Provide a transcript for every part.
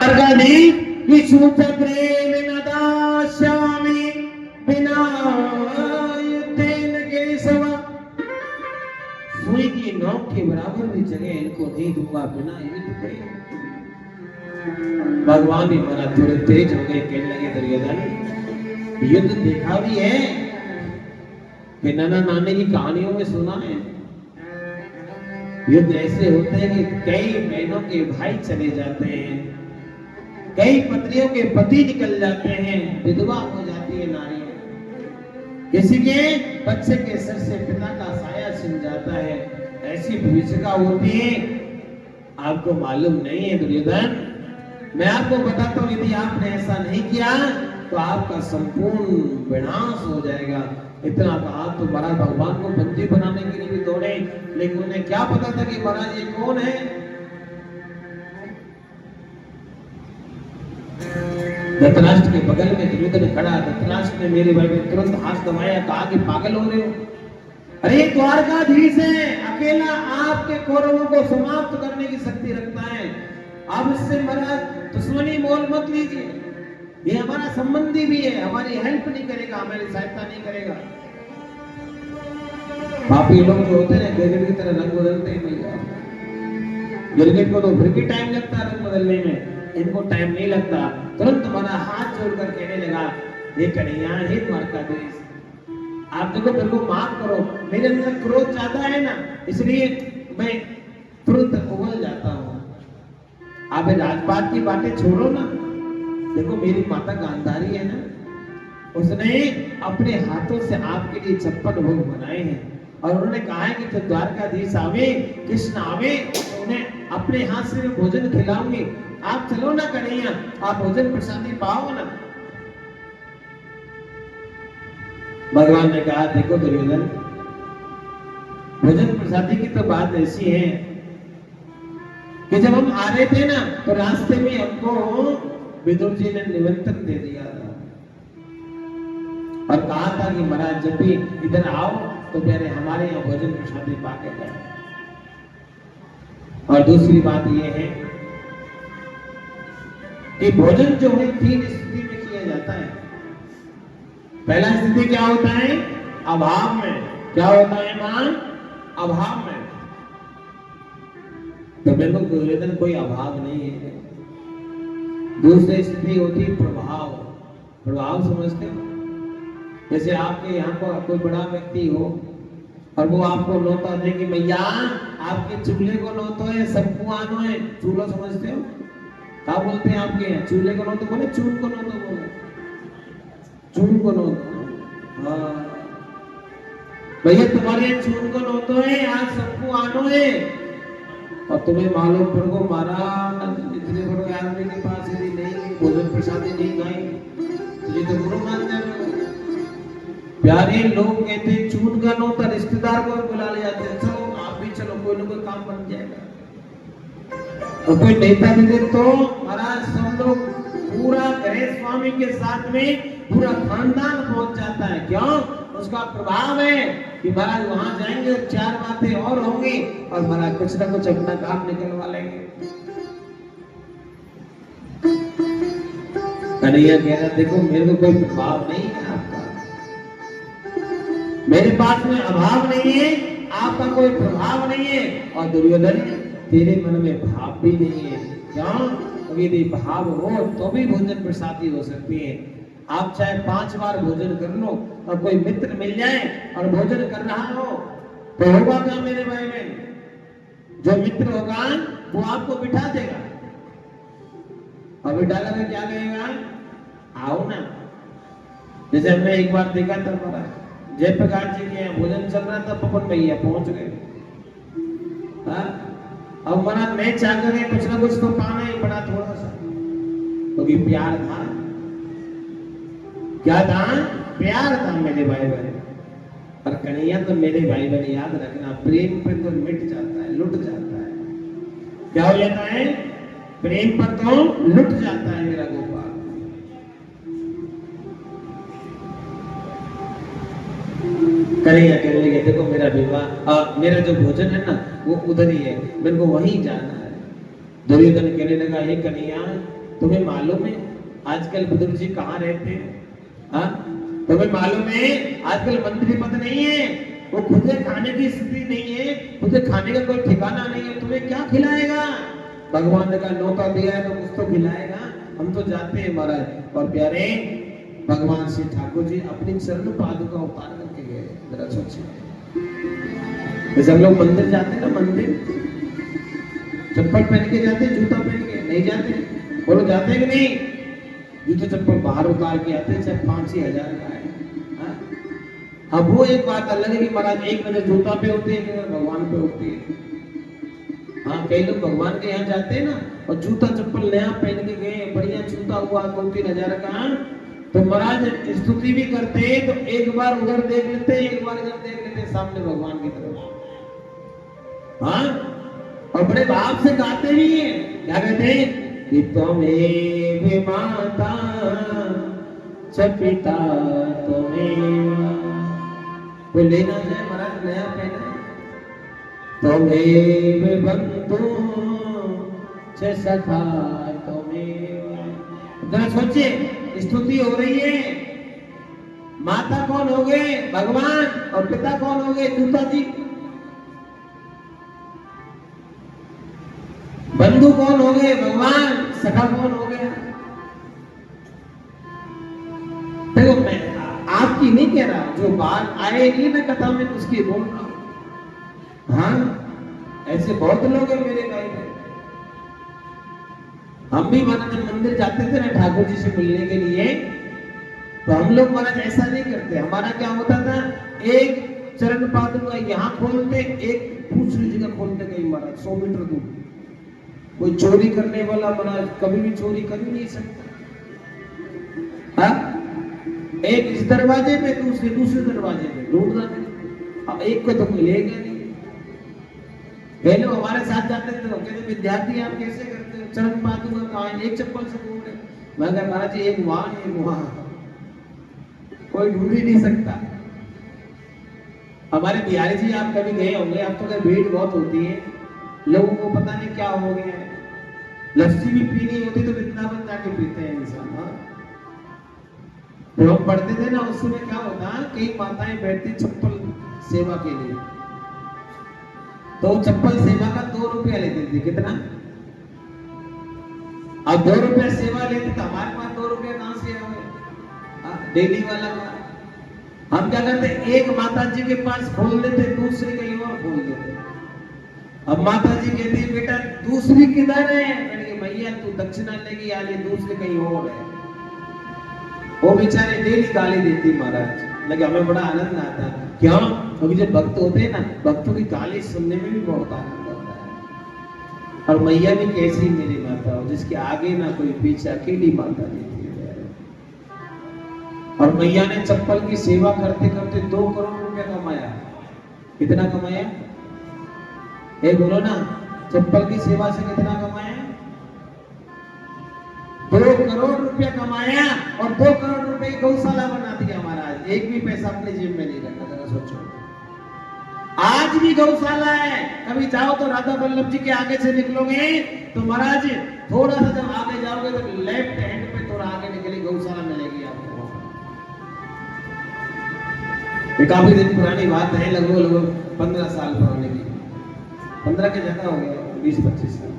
अर्गणी विष्णु चक्रेण नदास्यामि विनायतेन केशव। सुई की नोक के बराबर भी जगह इनको नहीं दूंगा बिना युद्ध के। भगवान भी मना थोड़े तेज हो गए, कहने लगे दुर्योधन युद्ध देखा भी है कि नाना नानी की कहानियों में सुना है। युद्ध ऐसे होते हैं कि कई बहनों के भाई चले जाते हैं, कई पत्नियों के पति निकल जाते हैं, विधवा हो जाती है नारियां, किसी के बच्चे के सिर से पिता का साया छिन जाता है। ऐसी भूमिका होती है, आपको मालूम नहीं है दुर्योधन। मैं आपको बताता हूं, यदि आपने ऐसा नहीं किया तो आपका संपूर्ण विनाश हो जाएगा। इतना कहा तो महाराज भगवान को बंदी बनाने के लिए भी दौड़े, लेकिन उन्हें क्या पता था कि महाराज ये कौन है। धृतराष्ट्र के बगल में दुर्योधन खड़ा। धृतराष्ट्र ने मेरे भाई में तुरंत हाथ दबाया, कहा कि पागल हो रहे हो, अरे द्वारकाधीश है, अकेला आपके कौरवों को समाप्त करने की शक्ति रखता है। आप इससे महाराज दुश्मनी मोल मत लीजिए, ये हमारा संबंधी भी है, हमारी हेल्प नहीं करेगा, हमारी सहायता नहीं करेगा। पापी लोग जो होते हैं गिरगिट की तरह रंग बदलते हैं भैया। गिरगिट को तो फिर भी टाइम लगता है रंग बदलने में, इनको टाइम नहीं लगता। तुरंत हमारा हाथ जोड़कर कहने लगा, ये कन्हैया हे द्वारकाधीश, आप देखो मेरे को माफ करो, मेरे अंदर क्रोध ज्यादा है ना, इसलिए मैं तुरंत उबल जाता हूँ। आप राजपाट की बातें छोड़ो ना, देखो मेरी माता गांधारी है ना, उसने अपने हाथों से आपके लिए 56 भोग बनाए हैं और उन्होंने कहा है कि जब द्वारकाधीश आवे, कृष्ण आवे तो उन्हें अपने हाथ से भोजन खिलाऊंगी। आप चलो ना कन्हैया, आप भोजन प्रसादी पाओ ना। भगवान ने कहा, देखो दुर्योधन, भोजन प्रसादी की तो बात ऐसी है कि जब हम आ रहे थे ना तो रास्ते में हमको विदुर जी ने निमंत्रण दे दिया था और कहा था कि महाराज जब भी इधर आओ तो पहले हमारे यहाँ भोजन प्रसादी पाके जाए। और दूसरी बात यह है कि भोजन जो है 3 स्थिति में किया जाता है। पहला स्थिति क्या होता है? अभाव में। क्या होता है मान? अभाव में। तो मेरे को दुर्योधन कोई अभाव नहीं है। दूसरी स्थिति होती है प्रभाव। प्रभाव समझते हो? जैसे आपके यहाँ को कोई बड़ा व्यक्ति हो और वो आपको नौता दे कि भैया आपके चूल्हे को नौतो है, सबको आनो है। चूल्हा समझते हो? क्या बोलते हैं आपके यहाँ? चूल्हे को नौतो बोले, चून को नौतो बोले, चून को नौतो। हाँ भैया तुम्हारे यहाँ चून को नौतो है, आज सबको आनो है। और तुम्हें मालूम पड़ को महाराज इतने बड़े आदमी के पास यदि नहीं भोजन प्रसादी नहीं खाई तो ये तो गुरु मान जाएगा। प्यारे लोग कहते हैं चून का नौता, रिश्तेदार को बुला ले जाते हैं, चलो आप भी चलो, कोई ना कोई काम बन जाएगा। और कोई नेता भी दे तो महाराज सब लोग पूरा गणेश स्वामी के साथ में पूरा खानदान पहुंच जाता है। क्यों? उसका प्रभाव है कि महाराज वहां जाएंगे और 4 बातें और होंगी और महाराज कुछ ना कुछ अपना काम निकलवा लेंगे। कन्हैया कह रहा, देखो मेरे को कोई प्रभाव नहीं है आपका, मेरे पास में अभाव नहीं है, आपका कोई प्रभाव नहीं है। और दुर्योधन तेरे मन में भाव भी नहीं है। क्यों? यदि भाव हो तो भी भोजन प्रसादी हो सकती है। आप चाहे 5 बार भोजन कर लो और कोई मित्र मिल जाए और भोजन कर रहा हो तो होगा क्या मेरे भाई में? जो मित्र होगा वो आपको बिठा देगा और बिठा कर क्या कहेगा? आओ ना। जैसे हमने एक बार देखा था महाराज जयप्रकाश जी के यहाँ भोजन चल रहा था, पवन भैया पहुंच गए। अब महाराज मैं चाह कर कुछ ना कुछ तो पाना ही पड़ा थोड़ा सा, क्योंकि प्यार था। क्या था? प्यार था मेरे भाई बहन। और कन्हैया तो मेरे भाई बहन याद रखना, प्रेम पे तो मिट जाता है, लुट जाता है। क्या हो जाता है? प्रेम पर तो लुट जाता है मेरा गोपाल। कन्हैया कहने लगे, देखो मेरा विवाह मेरा जो भोजन है ना वो उधर ही है, मेरे को वहीं जाना है। दुर्योधन कहने लगा, हे कन्हैया तुम्हें मालूम है आजकल बुजुर्ग जी कहाँ रहते हैं? हाँ, तुम्हें मालूम है आजकल मंत्री पद नहीं है, वो खुद खाने की स्थिति नहीं है, खुद खाने का कोई ठिकाना नहीं है, तुम्हें क्या खिलाएगा? भगवान का नौका दिया है तो कुछ तो खिलाएगा। हम तो जाते हैं महाराज। और प्यारे भगवान श्री ठाकुर जी अपनी चरण पादुका उतार करके गए। जरा सोचिए, जैसे हम लोग मंदिर जाते हैं ना, मंदिर चप्पल पहन के जाते हैं, जूता पहन के नहीं जाते? बोलो जाते हैं कि नहीं? जूते चप्पल बाहर उतार के आते हैं, चाहे 5,000 का है। अब वो एक बात अलग है कि महाराज एक नजर जूता पे होती है, एक नजर भगवान पे होती है। हाँ, कई लोग भगवान के यहाँ जाते हैं ना और जूता चप्पल नया पहन के गए, बढ़िया जूता हुआ 2-3,000 का, तो महाराज स्तुति भी करते हैं तो एक बार उधर देख लेते हैं, एक बार इधर देख लेते हैं, सामने भगवान की तरफ। हाँ, और बड़े भाव से गाते भी हैं। क्या कहते हैं? कि त्वमेव माता च पिता त्वमेव। कोई लेना जाए महाराज नया पहना, त्वमेव बंधु च सखा त्वमेव। जरा सोचिए, स्तुति हो रही है, माता कौन हो गए? भगवान। और पिता कौन हो गए? जूता जी। बंधु कौन हो गए? भगवान। सखा कौन हो गया? देखो, मैं आपकी नहीं कह रहा, जो बात आएगी ना कथा में उसकी बोल रहा हूं। हाँ, ऐसे बहुत लोग हैं मेरे भाई में। हम भी महाराज मंदिर जाते थे ना ठाकुर जी से मिलने के लिए, तो हम लोग महाराज ऐसा नहीं करते। हमारा क्या होता था, एक चरण पादुका यहाँ खोलते, एक दूसरी जगह खोलते गई महाराज 100 मीटर दूर। कोई चोरी करने वाला महाराज कभी भी चोरी कर ही नहीं सकता। हाँ? एक इस दरवाजे पे, दूसरे दरवाजे पे ढूंढना नहीं। अब एक को तो कोई लेगा नहीं। पहले हमारे साथ जाते थे तो कहते विद्यार्थी आप कैसे करते हो? चरण पादुका कहाँ है? एक चप्पल से ढूंढे। मैं कहा महाराज जी एक वहां एक वहां, कोई ढूंढ ही नहीं सकता। हमारे बिहारी जी आप कभी गए होंगे, अब तो भीड़ बहुत होती है, लोगों को पता नहीं क्या हो गया है, लस्सी भी पीनी होती तो वृंदावन जाके पीते हैं इंसान। जब हम पढ़ते थे ना उस समय क्या होता, कई माताएं बैठती चप्पल सेवा के लिए, तो चप्पल सेवा का 2 रुपया लेती थी। कितना? अब 2 रुपया सेवा लेते तो हमारे पास 2 रुपया कहां से आए? डेली वाला का। हम क्या करते, एक माता जी के पास खोल देते, दूसरी कहीं और खोल देते। अब माता जी कहती है बेटा दूसरी किधर है? मैंने कहा भैया तू दक्षिणा लेके आ ले, दूसरी कहीं और है। वो बेचारे डेली गाली देती महाराज, लेकिन हमें बड़ा आनंद आता। क्यों? क्योंकि जब भक्त होते हैं ना, भक्तों की गाली सुनने में भी बहुत आनंद आता है। और मैया भी कैसी मेरी माता हो, जिसके आगे ना कोई पीछे, अकेली माता देती है। और मैया ने चप्पल की सेवा करते करते 2 करोड़ रुपया कमाया। कितना कमाया? एक बोलो ना, चप्पल की सेवा से कितना कमाया? 2 करोड़ रुपया कमाया। और 2 करोड़ रुपए की गौशाला बना दिया महाराज। एक भी पैसा अपने जेब में नहीं रखा। जरा सोचो, आज भी गौशाला है। कभी जाओ तो राधा वल्लभ जी के आगे से निकलोगे तो महाराज थोड़ा सा जब आगे जाओगे तो लेफ्ट हैंड पे थोड़ा आगे निकली गौशाला मिलेगी आपको। ये काफी दिन पुरानी बात है, लगभग 15 साल पुराने की, 15 के ज्यादा हो गया, 20-25 साल।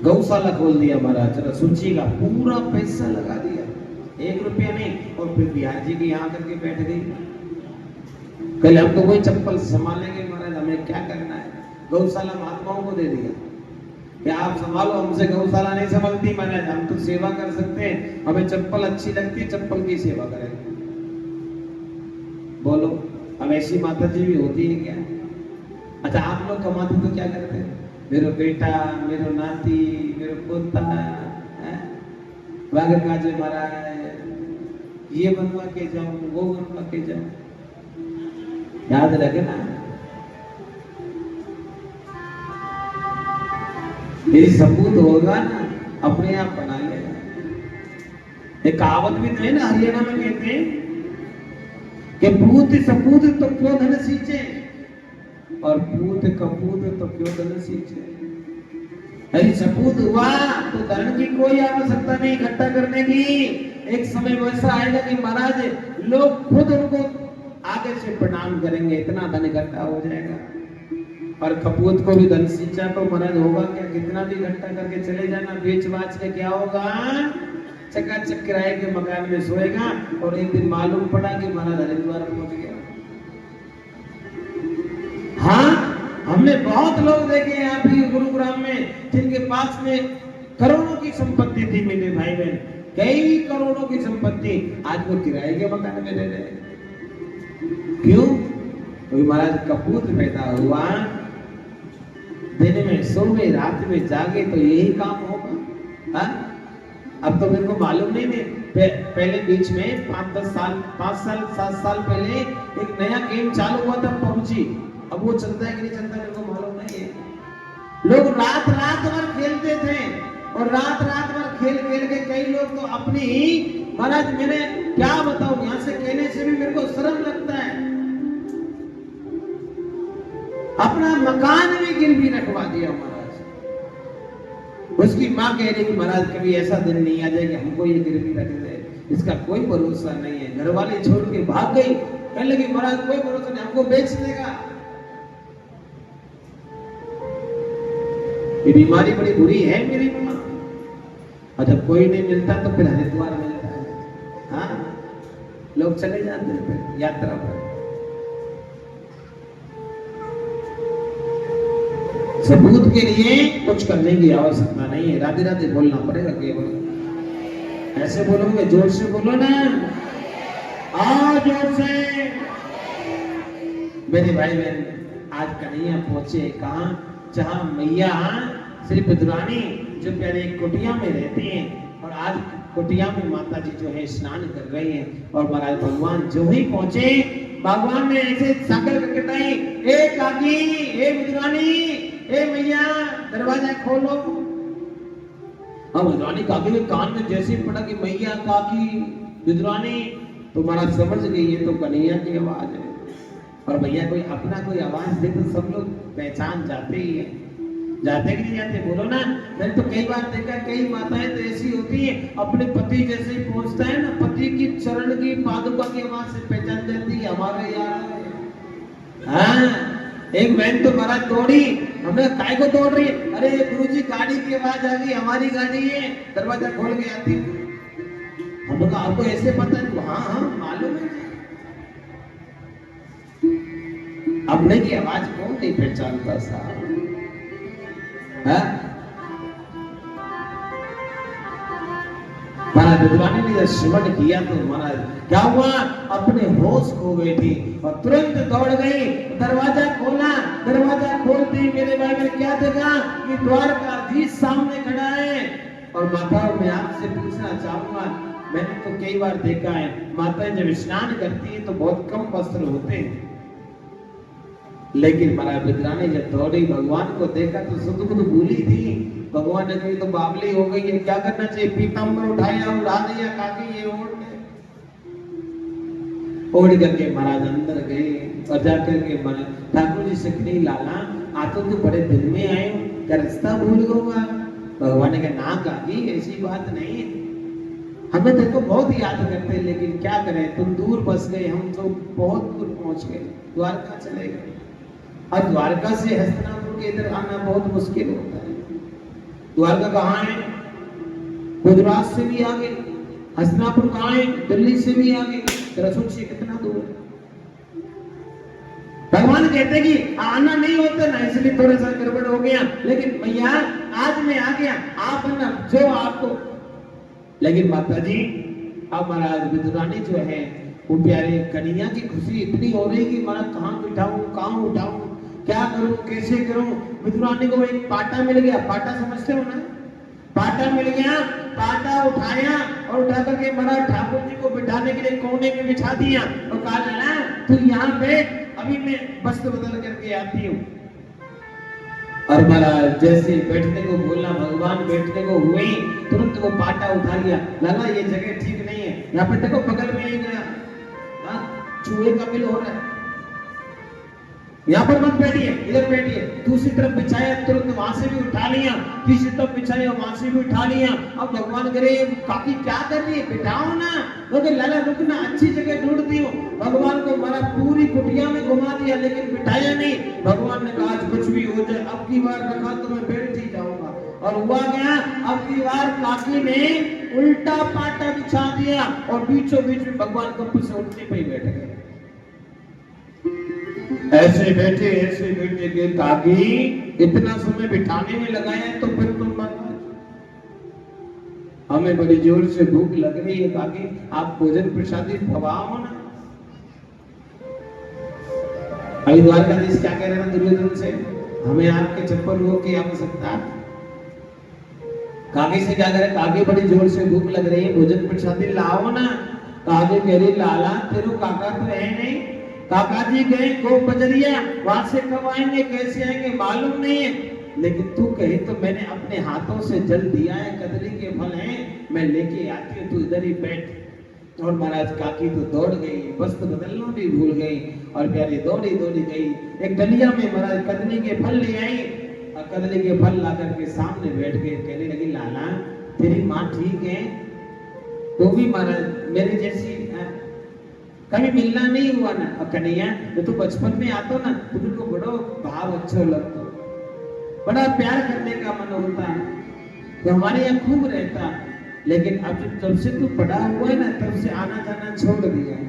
गौशाला खोल दिया महाराज। जरा सोचिएगा, पूरा पैसा लगा दिया, 1 रुपया नहीं। और फिर बिहार जी के यहाँ करके बैठ गई, कल हम तो वही चप्पल संभालेंगे महाराज, हमें क्या करना है? गौशाला महात्माओं को दे दिया कि आप संभालो, हमसे गौशाला नहीं संभलती महाराज, हम तो सेवा कर सकते हैं, हमें चप्पल अच्छी लगती है, चप्पल की सेवा करेंगे। बोलो, अब ऐसी माता जी भी होती है क्या? अच्छा, आप लोग कमाते तो क्या करते हैं? मेरो बेटा, मेरो नाती, मेरो पोता, वागर काजे महाराज, ये बनवा के जाऊं, वो बनवा के जाऊं। याद रखना, यदि सबूत होगा ना, अपने आप बना लेगा। एक कहावत भी तो है ना, हरियाणा में कहते हैं कि पूत सपूत तो क्यों धन सींचे, और पूत कपूत तो क्यों धन सींचे। यदि सपूत हुआ तो धन की कोई आवश्यकता नहीं इकट्ठा करने की। एक समय वैसा आएगा कि महाराज लोग खुद उनको आगे से प्रणाम करेंगे, इतना धन इकट्ठा हो जाएगा। और कपूत को भी धन सींचा तो महाराज होगा क्या, कितना भी इकट्ठा करके चले जाना, बेच बाच के क्या होगा, चकाचक किराए के मकान में सोएगा। और एक दिन मालूम पड़ा कि महाराज हरिद्वार पहुंच गया। हाँ, हमने बहुत लोग देखे यहाँ भी गुरुग्राम में जिनके पास में करोड़ों की संपत्ति थी मेरे भाई बहन, कई करोड़ों की संपत्ति, आज वो किराए के मकान में रह रहे। क्यों? क्योंकि महाराज कपूत पैदा हुआ, दिन में सोए रात में जागे तो यही काम होगा। हाँ? अब तो मेरे को मालूम नहीं है, पहले बीच में 5 साल 7 साल पहले एक नया गेम चालू हुआ था पबजी। अब वो चलता है कि नहीं चलता मेरे को मालूम नहीं है। लोग रात भर खेलते थे और रात भर खेल के कई लोग तो अपनी ही, महाराज मैंने क्या बताऊं, यहां से कहने से भी मेरे को शर्म लगता है, अपना मकान भी गिरवी रखवा दिया महाराज। उसकी माँ कह रही कि महाराज कभी ऐसा दिन नहीं आ जाए कि हमको ये गिरवी रख दे, इसका कोई भरोसा नहीं है। घर वाले छोड़ के भाग गई, कहने लगी महाराज कोई भरोसा नहीं, हमको बेच देगा। ये बीमारी बड़ी बुरी है मेरी माँ। और जब कोई नहीं मिलता तो फिर हरिद्वार मिलता है। हाँ, लोग चले जाते हैं फिर यात्रा पर। सबूत के लिए कुछ करने की आवश्यकता नहीं है, राधे राधे बोलना पड़ेगा केवल। ऐसे बोलोगे, जोर से बोलो ना, आओ जोर से। मेरे भाई बहन आज कन्हैया पहुंचे कहाँ, जहाँ मैया श्री विद्रानी जो प्यारे कुटिया में रहती हैं, और आज कुटिया में माता जी जो है स्नान कर रही हैं। और महाराज भगवान जो ही पहुंचे, भगवान ने ऐसे साकर करके कही, ए काकी, ए विद्रानी, ए मैया दरवाजा खोलो। अब विद्रानी काकी के कान में जैसे पड़ा कि मैया काकी विद्रानी, तो महाराज समझ गई ये तो कन्हैया की आवाज है। और भैया कोई अपना कोई आवाज दे तो सब लोग पहचान जाते ही है, जाते कि नहीं जाते, बोलो ना। मैंने तो कई बार देखा, कई माताएं तो ऐसी होती है, अपने पति जैसे ही पहुंचता है ना, पति की चरण की पादुका की आवाज से पहचान जाती है हमारे यार। हाँ, एक बहन तो महाराज दौड़ी, हमने काय को दौड़ रही, अरे गुरुजी गाड़ी की आवाज आ गई, हमारी गाड़ी है, दरवाजा खोल के आती। हम लोग आपको ऐसे पता है? हाँ हाँ मालूम है। अपने की आवाज कौन नहीं पहचानता साहब? महाराज विद्वानी ने जब श्रवण किया तो महाराज क्या हुआ, अपने होश खो गई थी और तुरंत दौड़ गई, दरवाजा खोला। दरवाजा खोलते ही मेरे भाई ने क्या देखा कि द्वारकाधीश सामने खड़ा है। और माता, मैं आपसे पूछना चाहूंगा, मैंने तो कई बार देखा है माताएं जब स्नान करती है तो बहुत कम वस्त्र होते हैं, लेकिन महाराज विद्रानी जब दौड़ी भगवान को देखा तो सुध बुध भूली थी। भगवान ने कही तो बावली हो गई है, क्या करना चाहिए, पीताम्बर उठाया, उड़ा दिया, काकी ये ओढ़ करके महाराज अंदर गए। और जाकर के ठाकुर जी से कही, लाला आ तो बड़े दिन में आए हो, क्या रास्ता भूल गया? भगवान ने कहा ना काकी ऐसी बात नहीं है, हमें देखो बहुत याद करते हैं, लेकिन क्या करें, तुम दूर बस गए, हम तो बहुत दूर पहुंच गए, द्वारका चले गए। और द्वारका से हस्तिनापुर के इधर आना बहुत मुश्किल होता है। द्वारका कहाँ है? गुजरात से भी आगे। हस्तिनापुर कहाँ है? दिल्ली से भी आगे। जरा सोचिए कितना दूर है। भगवान कहते कि आना नहीं होता ना, इसलिए थोड़ा सा गड़बड़ हो गया, लेकिन भैया आज मैं आ गया, आप ना जो आपको। लेकिन माता जी अब महाराज विद्रानी जो है वो प्यारे कन्हैया की खुशी इतनी हो रही कि महाराज कहाँ बिठाऊं, कहाँ उठाऊं, क्या करूं, कैसे करूं। विद्रानी को एक पाटा मिल गया, पाटा समझते हो ना, पाटा मिल गया, पाटा उठाया और उठा करके महाराज ठाकुर जी को बिठाने के लिए कोने में बिछा दिया और कहा, लाला तू यहाँ बैठ, अभी मैं वस्त्र बदल करके आती हूँ। और महाराज जैसे बैठने को बोला, भगवान बैठने को हुए, तुरंत वो पाटा उठा लिया। लाला ये जगह ठीक नहीं है, यहाँ पे देखो बगल में एक चूहे का बिल हो रहा है। यहाँ पर मत बैठिए, इधर बैठिए। दूसरी तरफ बिछाया, तुरंत वहां से भी उठा लिया, तीसरी तरफ बिछाया, वहां से भी उठा लिया। अब भगवान करे काकी क्या कर रही है, बिठाओ ना। तो लाला रुकना, अच्छी जगह ढूंढती हूँ। भगवान को मारा, पूरी कुटिया में घुमा दिया, लेकिन बिठाया नहीं। भगवान ने कहा आज कुछ भी हो जाए, अब की बार रखा तो मैं बैठ ही जाऊंगा। और हुआ क्या, अब की बार काकी ने उल्टा पाटा बिछा दिया और बीचों बीच में भगवान कप से उठने पे ही बैठ गए। ऐसे बैठे के काकी इतना समय बिठाने में लगाया, तो फिर तुम हमें बड़ी जोर से भूख लग रही है काकी, आप भोजन प्रसादी खवाओ ना। अभी द्वारकाधीश क्या कह रहे हैं दुर्योधन से, हमें आपके चप्पल वो की आवश्यकता। काकी से क्या करे, काकी बड़ी जोर से भूख लग रही है, भोजन प्रसादी लाओ ना। काकी कह रही लाला तेरू काका तो है नहीं, काका जी गए गो बजरिया, वहां से कब आएंगे कैसे आएंगे मालूम नहीं है, लेकिन तू कहे तो मैंने अपने हाथों से जल दिया है, कदली के फल हैं, मैं लेके आती हूँ, तू इधर ही बैठ। और महाराज काकी तो दौड़ गई, वस्त्र बदलना भी भूल गई और प्यारी दौड़ी दौड़ी गई। एक डलिया में महाराज कदली के फल ले आई और कदली के फल ला करके सामने बैठ गए। कहने लगी लाला तेरी माँ ठीक है, तो भी महाराज मेरी जैसी कभी मिलना नहीं हुआ ना। और कन्हैया तो बचपन में आता ना, तुमको बड़ो भाव अच्छा लगता, बड़ा प्यार करने का मन होता, तो हमारे यहाँ खूब रहता, लेकिन अब जब से तू बड़ा हुआ है ना, तब से आना जाना छोड़ दिया है,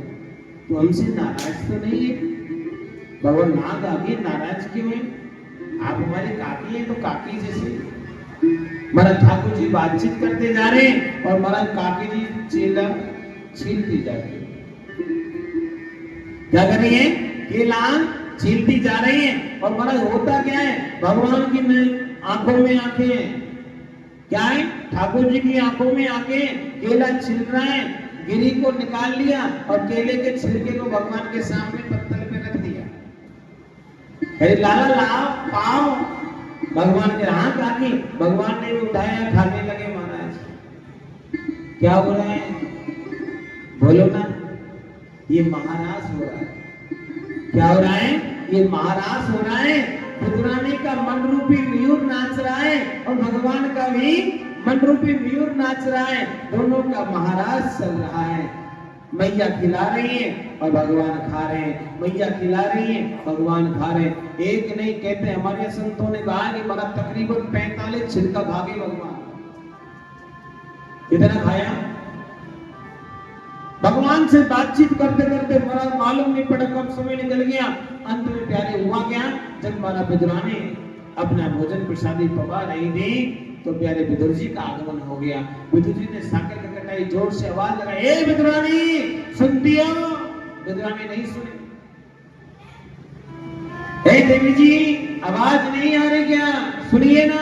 तो हमसे नाराज तो नहीं है। भगवान ना काकी नाराज क्यों है, आप हमारी काकी है तो काकी जैसे। महाराज ठाकुर जी बातचीत करते जा रहे हैं और महाराज काकी जी चेला छीलती जाती है। क्या कर रही है, केला छीलती जा रही है। और महाराज होता क्या है, भगवान की आंखों में आंखें, क्या है ठाकुर जी की आंखों में आंखें, केला छिल रहा है, गिरी को निकाल लिया और केले के छिलके को भगवान के सामने पत्थर पे रख दिया। अरे लाला लाओ पाओ, भगवान के हाथ आके भगवान ने उठाया, खाने लगे। महाराज क्या हो रहा है बोलो ना, ये महाराज हो रहा है। क्या हो रहा है, ये महाराज हो रहा है। पुत्रानी का मन रूपी मयूर नाच रहा है और भगवान का भी मन रूपी मयूर नाच रहा है, दोनों का महाराज चल रहा है। मैया खिला रही है और भगवान खा रहे हैं, मैया खिला रही है भगवान खा रहे हैं। एक नहीं कहते, हमारे संतों ने कहा कि मेरा तकरीबन 45 छिलका भागे भगवान। कितना खाया, भगवान से बातचीत करते करते महाराज मालूम नहीं पड़ा कब समय निकल गया। अंत में प्यारे हुआ क्या, जब महाराज विदुरानी अपना भोजन प्रसादी पवा रही थी, तो प्यारे विदुर जी का आगमन हो गया। विदुर जी ने साकर का कटाई जोर से आवाज लगाई, ए विदुरानी सुनती हो? विदुरानी नहीं सुनी। ए देवी जी आवाज नहीं आ रही क्या, सुनिए ना।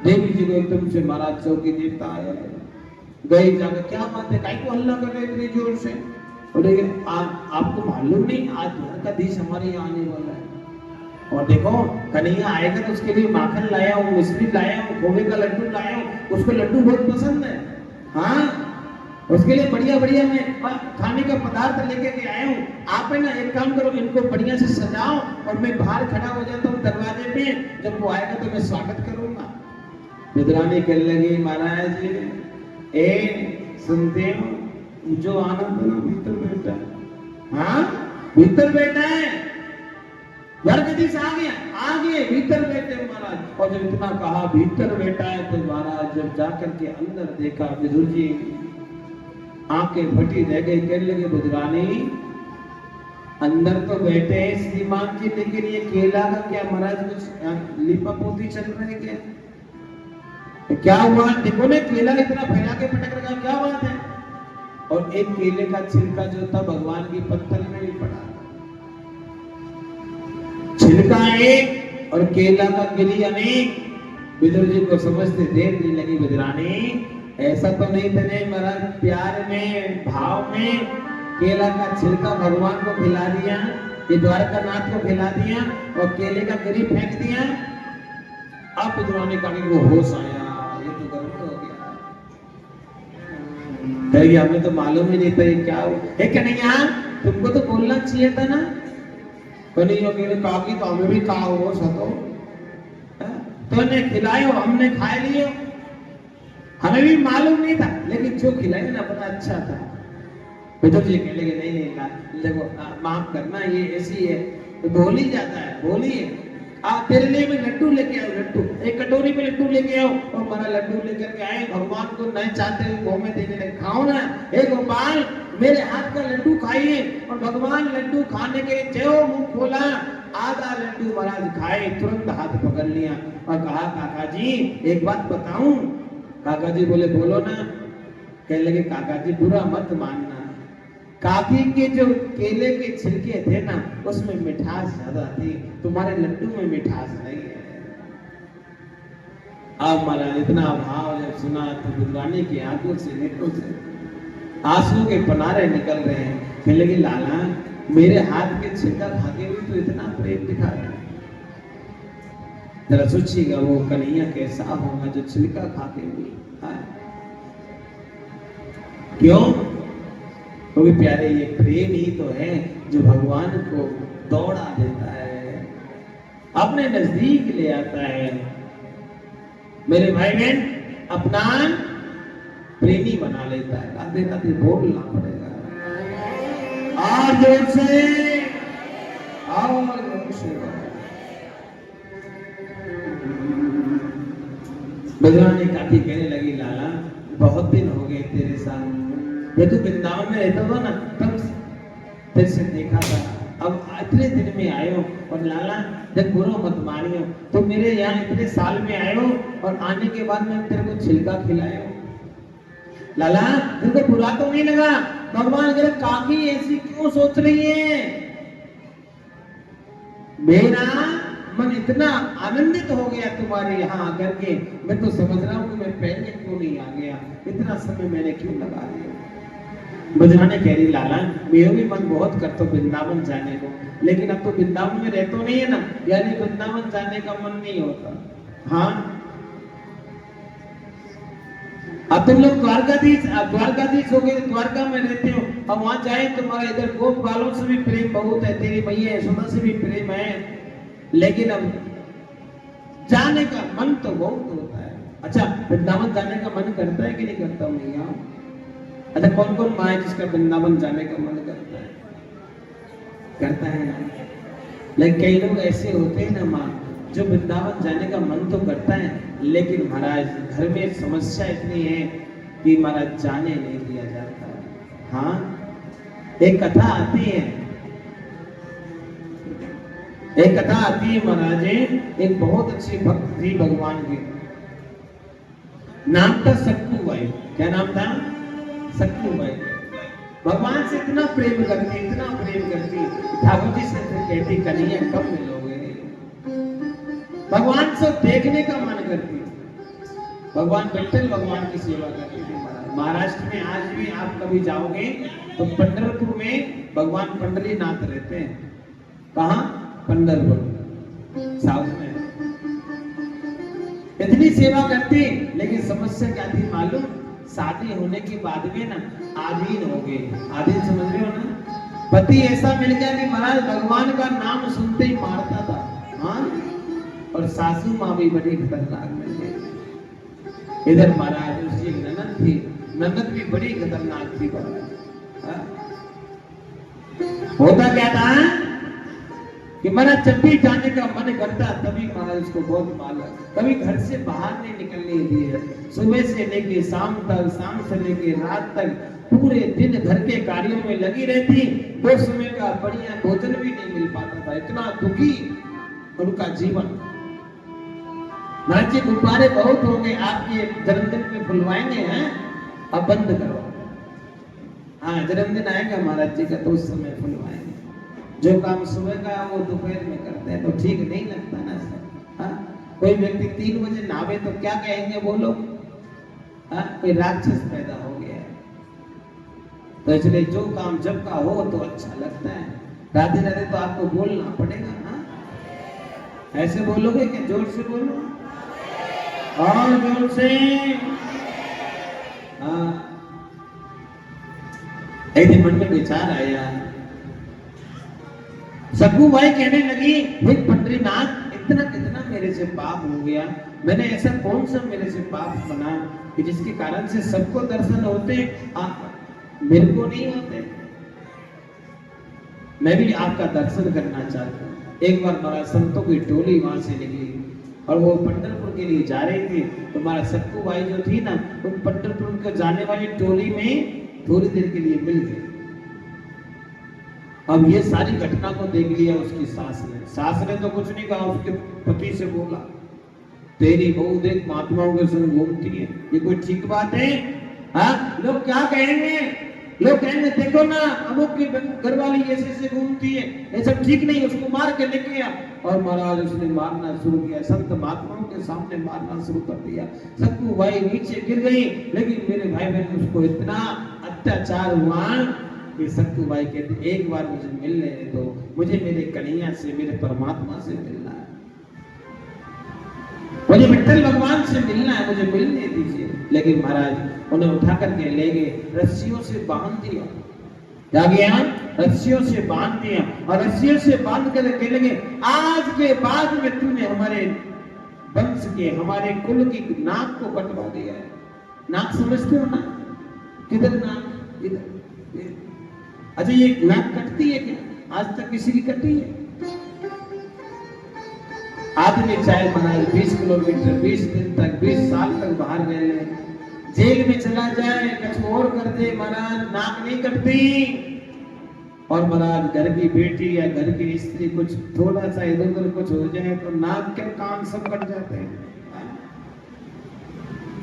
देवी जी को एकदम से महाराज चौकी देवता आया, गई जाकर क्या बात है, काहे को हल्ला कर रहे इतनी जोर से। बोले आपको मालूम नहीं आज द्वारकाधीश हमारे यहाँ आने वाला है, और देखो कन्हैया आएगा तो उसके लिए माखन लाया हूँ, मिश्री लाया हूँ, खोए का लड्डू लाया हूँ, उसको लड्डू बहुत पसंद है। हाँ उसके लिए बढ़िया बढ़िया मैं खाने का पदार्थ लेके के आया हूँ। आप है ना एक काम करो, इनको बढ़िया से सजाओ और मैं बाहर खड़ा हो जाता हूँ दरवाजे पे, जब वो आएगा तो मैं स्वागत करूंगा। विदुरानी कहने लगी महाराज ए सुनते हो, जो आनंद ना भीतर बैठा, हाँ भीतर बैठा है, द्वारकाधीश आ गया भीतर बैठे महाराज। और जब इतना कहा भीतर बैठा है, तो महाराज जब जाकर के अंदर देखा, विदुर जी आंखें फटी रह गई। कहने लगे विदुरानी अंदर तो बैठे हैं श्रीमान जी, लेकिन ये केला का क्या महाराज कुछ लिपा पोती चल रही है क्या, क्या हुआ? देखो ने केला इतना फैला के पटक रखा, क्या बात है? और एक केले का छिलका जो था भगवान की पत्थर में भी पड़ा, छिलका एक और केला का गिरी अनेक। विदुर जी को समझते देर नहीं लगी, विदुरानी ऐसा तो नहीं तेरे महाराज प्यार में भाव में केला का छिलका भगवान को खिला दिया, ये द्वारकानाथ को खिला दिया और केले का गिरी फेंक दिया। अब विदुरानी का को होश आया, हमें तो मालूम ही नहीं था ये क्या हो। कन्हैया तुमको तो बोलना चाहिए था ना, कन्हैया के काकी तो हमें भी कहा हो सको तो ने खिलायो, हमने खा लियो, हमें भी मालूम नहीं था, लेकिन जो खिलाया ना बड़ा अच्छा था। बेटो जी कहने लगे नहीं नहीं देखो माफ करना, ये ऐसी है, तो बोल ही जाता है, बोलिए तेरे लिए मैं लड्डू लेके आओ, लड्डू एक कटोरी में लड्डू लेके आओ। और हमारा लड्डू लेकर के आए, भगवान को नहीं चाहते हुए मुंह में देने लगे, खाओ ना हे गोपाल मेरे हाथ का लड्डू खाइए। और भगवान लड्डू खाने के जो मुंह खोला, आधा लड्डू महाराज खाए, तुरंत हाथ पकड़ लिया और कहा काका जी एक बात बताऊं। काका जी बोले बोलो ना। कहने लगे काका जी बुरा मत मानना, काकी के जो केले के छिलके थे ना उसमें मिठास ज्यादा थी, तुम्हारे लड्डू में मिठास नहीं है। अब महाराज इतना भाव जब सुना तो विद्वानी की आंखों से नेत्रों से आंसू के पनारे निकल रहे हैं। कहने लगे लाला मेरे हाथ के छिलका खाके भी तो इतना प्रेम दिखा रहे हैं, जरा सोचिएगा वो कन्हैया कैसा होगा जो छिलका खाके भी। क्यों? क्योंकि प्यारे ये प्रेम ही तो है जो भगवान को दौड़ा देता है, अपने नजदीक ले आता है। मेरे भाई बहन अपना प्रेमी बना लेता है। राधे राधे बोलना पड़ेगा और जोर से, और जोर से। बजरानी काकी कहने लगी लाला बहुत दिन हो गए तेरे साथ, ये तो वृंदावन में रहता था ना तब तेरे से देखा था, अब इतने दिन में आयो और लाला जब बुरा मत मानियो, तो मेरे यहाँ इतने साल में आयो और आने के बाद मैं तेरे को छिलका खिलायो। लाला तेरे को बुरा तो नहीं लगा? भगवान कह काकी ऐसी क्यों सोच रही है? मेरा मन इतना आनंदित हो गया तुम्हारे यहाँ आकर के, मैं तो समझ रहा हूँ कि मैं पहले क्यों नहीं आ गया, इतना समय मैंने क्यों लगा दिया। बजराने कह रही लाला मेरा भी मन बहुत करता वृंदावन जाने को, लेकिन अब तो वृंदावन में रहते नहीं है ना, यानी वृंदावन जाने का मन नहीं होता। हाँ अब तुम लोग द्वारकाधीश हो गए, द्वारका में रहते हो, अब वहां जाए तुम्हारा इधर गोप बालों से भी प्रेम बहुत है, तेरी मैया यशोदा से भी प्रेम है, लेकिन अब जाने का मन तो बहुत होता है। अच्छा वृंदावन जाने का मन करता है कि नहीं करता मैया? अच्छा कौन कौन माँ है जिसका वृंदावन जाने का मन करता है? करता है ना। लेकिन कई लोग ऐसे होते हैं ना माँ जो वृंदावन जाने का मन तो करता है, लेकिन महाराज घर में समस्या इतनी है कि महाराज जाने नहीं दिया जाता। हाँ एक कथा आती है, एक कथा आती है महाराज, एक बहुत अच्छी भक्त थी भगवान की, नाम था सक्कू बाई। क्या नाम था? सक्कू बाई। भगवान से इतना प्रेम करती, इतना प्रेम करती, ठाकुर जी से कहती कन्हैया कब मिलोगे? भगवान से देखने का मन करती, भगवान बैठल भगवान की सेवा करती थी। महाराष्ट्र में आज भी आप कभी जाओगे तो पंढरपुर में भगवान पंडरीनाथ रहते हैं। कहाँ? पंढरपुर साउथ में। इतनी सेवा करती, लेकिन समस्या क्या थी मालूम? शादी होने के बाद में ना आधीन हो गए। आधीन समझ रहे हो ना? पति ऐसा मिल गया कि महाराज भगवान का नाम सुनते ही मारता था। हाँ और सासू माँ भी बड़ी खतरनाक मिल गई। इधर महाराज उसकी ननद थी, ननद भी बड़ी खतरनाक थी। होता क्या था कि महाराज जब भी जाने का मन करता तभी महाराज उसको बहुत माला, कभी घर से बाहर नहीं निकलने दिए। सुबह से लेके शाम तक, शाम से लेके रात तक पूरे दिन घर के कार्यों में लगी रहती। दो समय का बढ़िया भोजन भी नहीं मिल पाता था, इतना दुखी उनका जीवन। महाराज जी गुब्बारे बहुत हो गए, आपके जन्मदिन पे बुलवाएंगे हैं, अब बंद करो। हाँ जन्मदिन आएगा महाराज जी का तो उस समय बुलवाएंगे। जो काम सुबह का वो दोपहर में करते हैं तो ठीक नहीं लगता ना सर। हाँ कोई व्यक्ति 3 बजे नहावे तो क्या कहेंगे वो लोग? हाँ कोई राक्षस पैदा हो गया है। तो इसलिए जो काम जब का हो तो अच्छा लगता है। राधे राधे तो आपको बोलना पड़ेगा। हाँ ऐसे बोलोगे कि जोर से बोलो और जोर से। हाँ एक दिन मन में विचार आया, सक्कू बाई कहने लगी, हे पंडरीनाथ, इतना कितना मेरे से पाप हो गया, मैंने ऐसा कौन सा मेरे से पाप बना कि जिसके कारण से सबको दर्शन होते, मेरे को नहीं होते। मैं भी आपका दर्शन करना चाहता हूँ। एक बार महाराज संतों की टोली वहां से निकली और वो पंढरपुर के लिए जा रही थी, तो हमारा सक्कू बाई जो थी ना, उन पंढरपुर को जाने वाली टोली में थोड़ी देर के लिए मिल गई। अब ये सारी घटना को देख लिया उसकी सास ने तो कुछ नहीं कहा, उसके पति से बोला, तेरी बहू देख महात्माओं के संग घूमती है, ये कोई ठीक बात है? हाँ, लोग क्या कहेंगे? लोग कहेंगे देखो ना अमुक की घरवाली ऐसे ऐसे घूमती है, ये सब ठीक नहीं, उसको मार के लेके गया। और महाराज उसने मारना शुरू किया, संत महात्माओं के सामने मारना शुरू कर दिया। सक्कू बाई नीचे गिर गई, लेकिन मेरे भाई बहन उसको इतना अत्याचार हुआ कि सक्कू बाई कहते, एक बार मुझे मिलने दो, मुझे मेरे कन्हैया से, मेरे परमात्मा से मिलना है, मुझे विठ्ठल भगवान से मिलना है, मुझे मिलने दीजिए। लेकिन महाराज उन्हें उठा करके ले गए, रस्सियों से बांध दिया। क्या किया? रस्सियों से बांध दिया, और रस्सियों से बांध कर कहने लगे, आज के बाद में तूने हमारे वंश के, हमारे कुल की नाक को कटवा दिया है। नाक समझते हो ना? किधर नाक? इधर। अच्छा, ये नाक कटती है क्या? आज तक किसी की कटी है? आदमी चाहे महाराज 20 किलोमीटर 20 दिन तक 20 साल तक बाहर रह ले, जेल में चला जाए, कुछ और कर दे, महाराज नाक नहीं कटती। और महाराज घर की बेटी या घर की स्त्री कुछ थोड़ा सा इधर उधर कुछ हो जाए तो नाक के कान सब कट जाते हैं।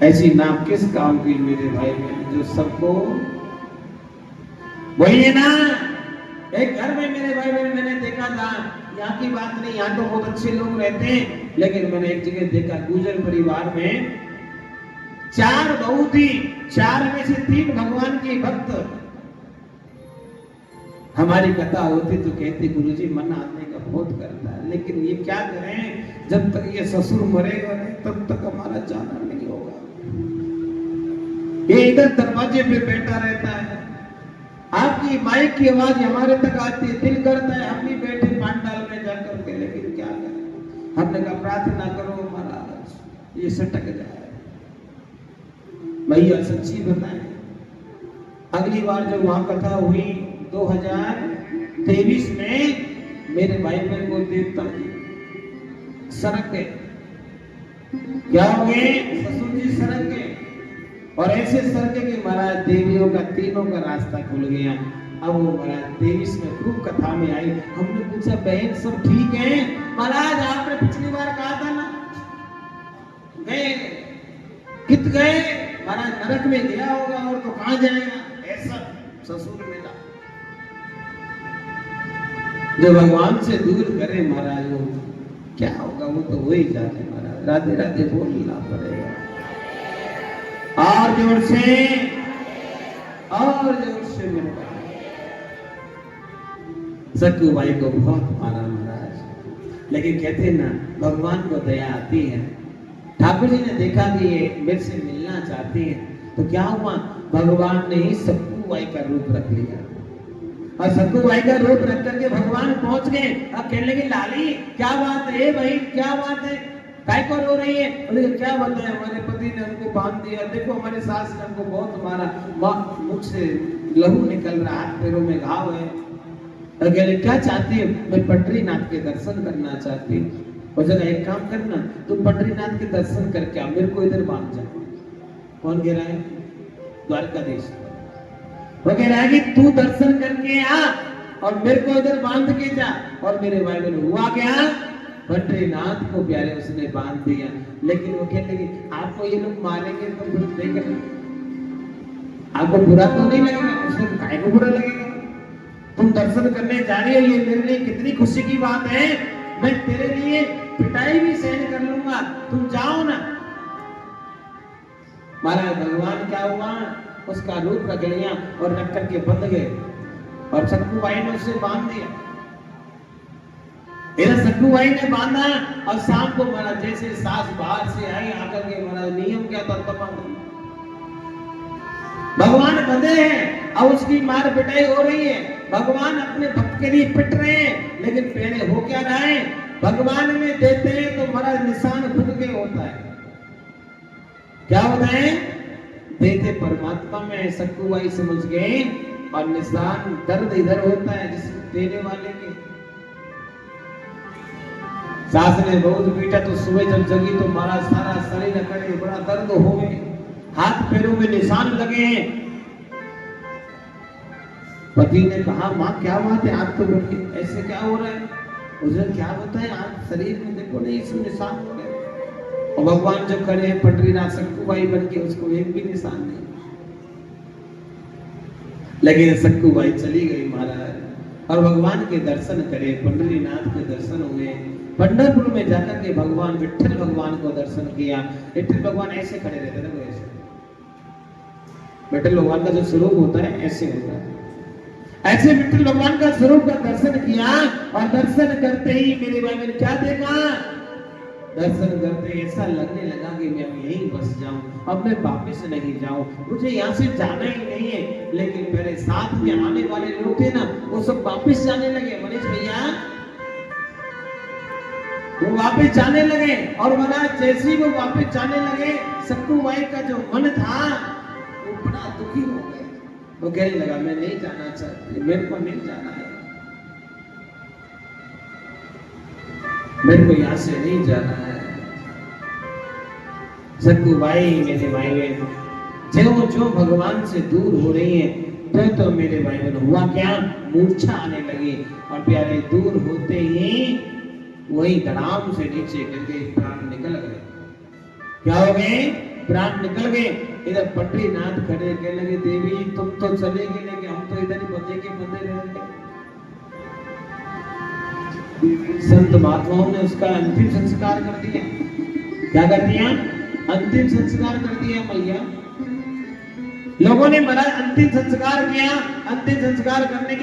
ऐसी नाक किस काम की मेरे भाई बहन, जो सबको वही है ना। एक घर में मेरे भाई बहन मैंने देखा था, यहाँ की बात नहीं, यहाँ तो बहुत अच्छे लोग रहते हैं, लेकिन मैंने एक जगह देखा, गुजर परिवार में 4 बहू थी, 4 में से 3 भगवान की भक्त। हमारी कथा होती तो कहते, गुरुजी मन आने का बहुत करता है, लेकिन ये क्या करें, जब तक ये ससुर मरेगा नहीं तब तक हमारा जाना नहीं होगा। ये इधर दरवाजे पे बैठा रहता है, आपकी माइक की आवाज हमारे तक आती है, दिल करता है हम भी बैठे पांडाल में जाकर के, लेकिन क्या करें। हमने कहा प्रार्थना करो महाराज ये सटक जाए। भैया सच्ची बताएं, अगली बार जब वहां कथा हुई 2023 में, मेरे भाई बहन को देवता जी सड़क गए। क्या हो गए? ससुर जी सड़क गए, और ऐसे सड़के के महाराज देवियों का तीनों का रास्ता खुल गया। अब वो महाराज 23 में खूब कथा में आई। हमने पूछा बहन सब ठीक है? महाराज आपने पिछली बार कहा था ना, गए कित गए? महाराज नरक में गया होगा और तो कहां जाएगा? ऐसा ससुर मिला। जो भगवान से दूर करे महाराज, वो क्या होगा वो तो हो ही जाने। महाराज राधे राधे बोलना पड़ेगा, और जोर से, और जोर से मिलता। सक्कू बाई को बहुत माना महाराज, लेकिन कहते हैं ना भगवान को दया आती है। ठाकुर जी ने देखा कि ये मेरे से मिलना चाहती है, तो क्या हुआ, भगवान ने ही सक्कू बाई का रूप रख लिया, और सक्कू बाई का रूप रख करके भगवान पहुंच गए। अब कहने लगे लाली क्या बात है भाई, क्या बात है, काय को रो रही है? बोले क्या बताएं, हमारे पति ने हमको बांध दिया, देखो हमारे सास ने हमको बहुत मारा, मुख से लहू निकल रहा, हाथ पैरों में घाव है। तो कहले क्या चाहती है? मैं पंढरीनाथ के दर्शन करना चाहती हूँ। और जरा एक काम करना, तुम पंढरीनाथ के दर्शन करके आ, मेरे को इधर बांध जा। कौन कह रहा है? द्वारकाधीश। वो कह रहा है कि तू दर्शन करके आ और मेरे को इधर बांध के जा। और मेरे भाई बहन हुआ क्या, पंढरीनाथ को प्यारे उसने बांध दिया। लेकिन वो कहने लगे आपको ये लोग मारेंगे तो फिर देखना, आपको बुरा तो नहीं लगेगा? उसने काय को बुरा लगेगा, तुम दर्शन करने जा रही हो, ये मेरे लिए कितनी खुशी की बात है, मैं तेरे लिए पिटाई भी सहन कर लूंगा, तुम जाओ ना। महाराज भगवान क्या हुआ, उसका रूप रख लिया और रख करके बंध गए, और सक्कू बाई ने उसे बांध दिया। इधर सक्कू बाई ने बांधा, और शाम को महाराज जैसे सास बाहर से आई, आकर के महाराज नियम क्या था तपा, भगवान बंधे हैं, अब उसकी मार पिटाई हो रही है। भगवान अपने भक्त के लिए पिट रहे हैं, लेकिन पहले हो क्या रहा है, भगवान में देते हैं तो हमारा निशान खुद के होता है। क्या होता है, देते परमात्मा में, सक्कुबाई समझ गए, और निशान दर्द इधर होता है जिस देने वाले के। सास ने बहुत पीटा तो सुबह जब जगी तो मारा सारा शरीर अकड़े, बड़ा दर्द हो गए, हाथ पैरों में निशान लगे हैं। पति ने कहा, माँ क्या बात है, आप तो बोली ऐसे क्या हो रहा है? उसने क्या बताया, आप शरीर में देखो नहीं इसमें निशान हो गए। और भगवान जब खड़े हैं पंडरीनाथ सक्कुबाई बन के, उसको एक भी निशान नहीं। लेकिन सक्कुबाई चली गई महाराज, और भगवान के दर्शन करे, पंडरीनाथ के दर्शन हुए। पंढरपुर में जाकर के भगवान विठ्ठल भगवान को दर्शन किया। विठ्ठल भगवान ऐसे खड़े रहते थे, ऐसे। विठ्ठल भगवान का जो स्वरूप होता है ऐसे होता है। ऐसे विठ्ठल भगवान का स्वरूप का दर्शन किया, और दर्शन करते ही मेरे भाई ने क्या देखा, दर्शन करते ऐसा लगने लगा कि मैं यहीं बस जाऊं, अब मैं वापस नहीं जाऊं, मुझे यहाँ से जाना ही नहीं है। लेकिन मेरे साथ में आने वाले लोग थे ना, वो सब वापस जाने लगे। मनीष भैया वो वापस जाने लगे, और बना जैसे ही वो वापस जाने लगे, सक्कुबाई का जो मन था वो बड़ा दुखी हो गया। वो कहने लगा, मैं नहीं जाना चाहती, मेरे को नहीं जाना है, मेरे को यहाँ से नहीं जाना है। सक्कुबाई मेरे भाई बहन जो जो भगवान से दूर हो रही है, तो मेरे भाई बहन हुआ क्या, मूर्छा आने लगी, और प्यारे दूर होते ही वही धड़ाम से नीचे गिर गए, प्राण निकल गए। क्या हो गए, प्राण निकल गए। इधर पंडरीनाथ खड़े कहने लगे, देवी तुम तो चलेगी, लेकिन हम तो इधर ही बंधे के बंधे रहेंगे। संत महात्माओं ने उसका अंतिम संस्कार कर दिया। क्या कर दिया, अंतिम संस्कार कर दिया भैया। लोगों ने महाराज अंतिम संस्कार किया। अंतिम संस्कार करने के